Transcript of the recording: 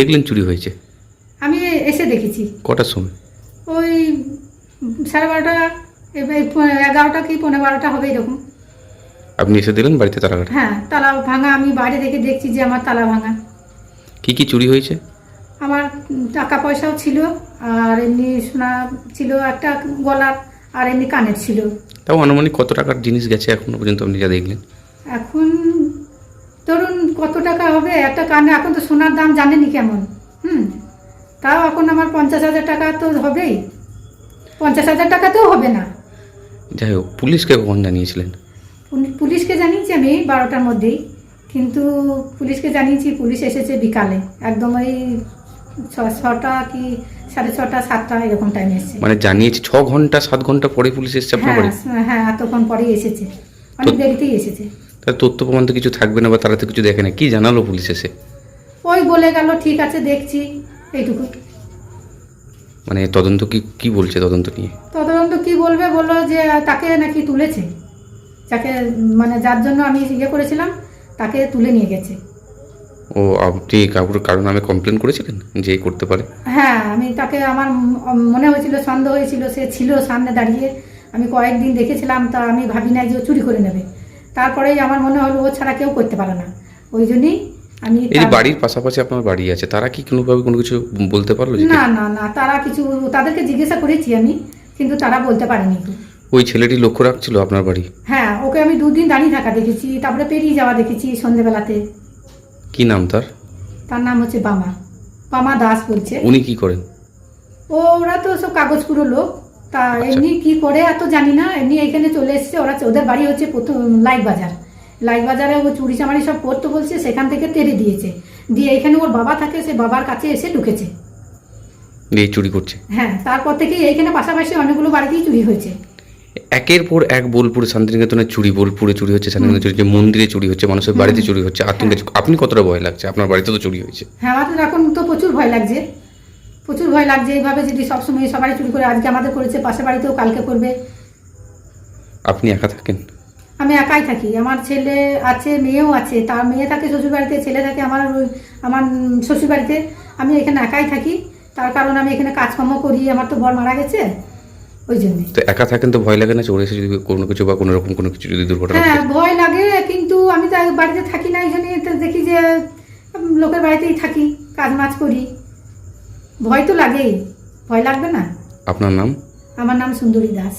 দেখলেন চুরি হয়েছে? আমি এসে দেখেছি কটার সময়? ওই 12:30 11টা কি 12:15 হবে এরকম। আপনি এসে দিলেন বাড়িতে তালা কাটা? হ্যাঁ, তালা ভাঙা। আমি বাইরে থেকে দেখছি যে আমার তালা ভাঙা। কি কি চুরি হয়েছে? আমার টাকা পয়সাও ছিল, আর এমনি সোনা ছিল একটা গলার, আর এমনি কানের ছিল। তাও আনুমানিক কত টাকার জিনিস গেছে এখনো পর্যন্ত আপনি যা দেখলেন? এখন ধরুন কত টাকা হবে একটা কানে, এখন তো সোনার দাম জানেনি কেমন। তাও এখন আমার 50,000 টাকা তো হবেই, 50,000 টাকাতেও হবে না। যাই হোক, পুলিশকে কখন জানিয়েছিলেন? পুলিশকে জানিয়েছি আমি 12টার মধ্যেই, কিন্তু পুলিশকে জানিয়েছি, পুলিশ এসেছে বিকালে, একদম ওই 6টা কি 6:30 7টা এরকম টাইমে এসেছে। মানে জানিয়েছি 6 ঘন্টা 7 ঘন্টা পরে পুলিশ এসেছে আপনার বাড়ি? হ্যাঁ, এতক্ষণ পরেই এসেছে, অনেক দেরিতেই এসেছে। তার তথ্য প্রমাণ তো কিছু থাকবে না, বা তারা তো কিছু দেখে না, কি জানালো পুলিশ এসে? ওই বলে গেল ঠিক আছে দেখছি, এইটুকু। মানে তদন্ত কি বলছে তদন্ত নিয়ে? তদন্ত কি বলবে, বললো যে তাকে নাকি তুলেছে, যাকে মানে যার জন্য আমি ইয়ে করেছিলাম তাকে তুলে নিয়ে গেছে। ও, আপনি কারণ নামে কমপ্লেন করেছিলেন যে করতে পারে? হ্যাঁ, আমি তাকে, আমার মনে হয়েছিল, সন্দেহ হয়েছিল, সে ছিল সামনে দাঁড়িয়ে, আমি কয়েকদিন দেখেছিলাম, তা আমি ভাবি নাই যে ও চুরি করে নেবে। তারপরেই আমার মনে হলো ও ছাড়া কেউ করতে পারে না, ওই জন্যই আমি। এই যে বাড়ির পাশাপাশি আপনার বাড়ি আছে, তারা কি কোনোভাবে কোনো কিছু বলতে পারলো? না না না, তারা কিছু, তাদেরকে জিজ্ঞাসা করেছি আমি, কিন্তু তারা বলতে পারেনি। ওই ছেলেটি লক্ষ্য রাখছিল আপনার বাড়ি? হ্যাঁ, ওকে আমি 2 দিন দাঁড়িয়ে থাকা দেখেছি, তারপরে পেরিয়ে যাওয়া দেখেছি সন্ধ্যেবেলাতে। কি নাম তার? তার নাম হচ্ছে বামা দাস বলছে। উনি কি করেন? ওরা তো সব কাগজ পুরো লোক, তা এমনি কি করে এত জানি না, এমনি এখানে চলে এসছে। ওদের বাড়ি হচ্ছে প্রথম লাইক বাজারে ও চুরি চামারি সব করতে বলছে, সেখান থেকে তেড়ে দিয়েছে, দিয়ে এখানে ওর বাবা থাকে, সে বাবার কাছে এসে ঢুকেছে, দিয়ে চুরি করছে। হ্যাঁ, তারপর থেকে এইখানে পাশাপাশি অনেকগুলো বাড়িতেই চুরি হয়েছে। একের পর এক বোলপুরে শান্তিনিকেতনে চুরি, বোলপুরে চুরি হচ্ছে, শান্তিনিকেতনে চুরি হচ্ছে, মন্দিরে চুরি হচ্ছে, মানুষের বাড়িতে চুরি হচ্ছে, আতঙ্কে। আপনি কতটা ভয় লাগছে? আপনার বাড়িতে তো চুরি হয়েছে। হ্যাঁ, আমাদের এখন তো প্রচুর ভয় লাগছে, প্রচুর ভয় লাগছে। এইভাবে যদি সবসময় সবাই চুরি করে, আজকে আমাদের করেছে, পাশের বাড়িতেও কালকে করবে। আপনি একা থাকেন? আমি একাই থাকি, আমার ছেলে আছে, মেয়েও আছে। তার মেয়ে থাকে শ্বশুরবাড়িতে, ছেলে থাকে আমার শ্বশুরবাড়িতে। আমি এখানে একাই থাকি, তার কারণ আমি এখানে কাজকর্ম করি, আমার তো বর মারা গেছে, ওই জন্যে। তো একা থাকেন তো ভয় লাগে না চোর এসে যদি কোনো কিছু বা কোনো রকম কোনো কিছু যদি দুর্ঘটনা ঘটে? হ্যাঁ, ভয় লাগে, কিন্তু আমি তো বাড়িতে থাকি না, এই জন্যই তো দেখি যে লোকের বাড়িতেই থাকি, কাজ মাজ করি। ভয় তো লাগেই, ভয় লাগবে না? আপনার নাম? আমার নাম সুন্দরী দাস।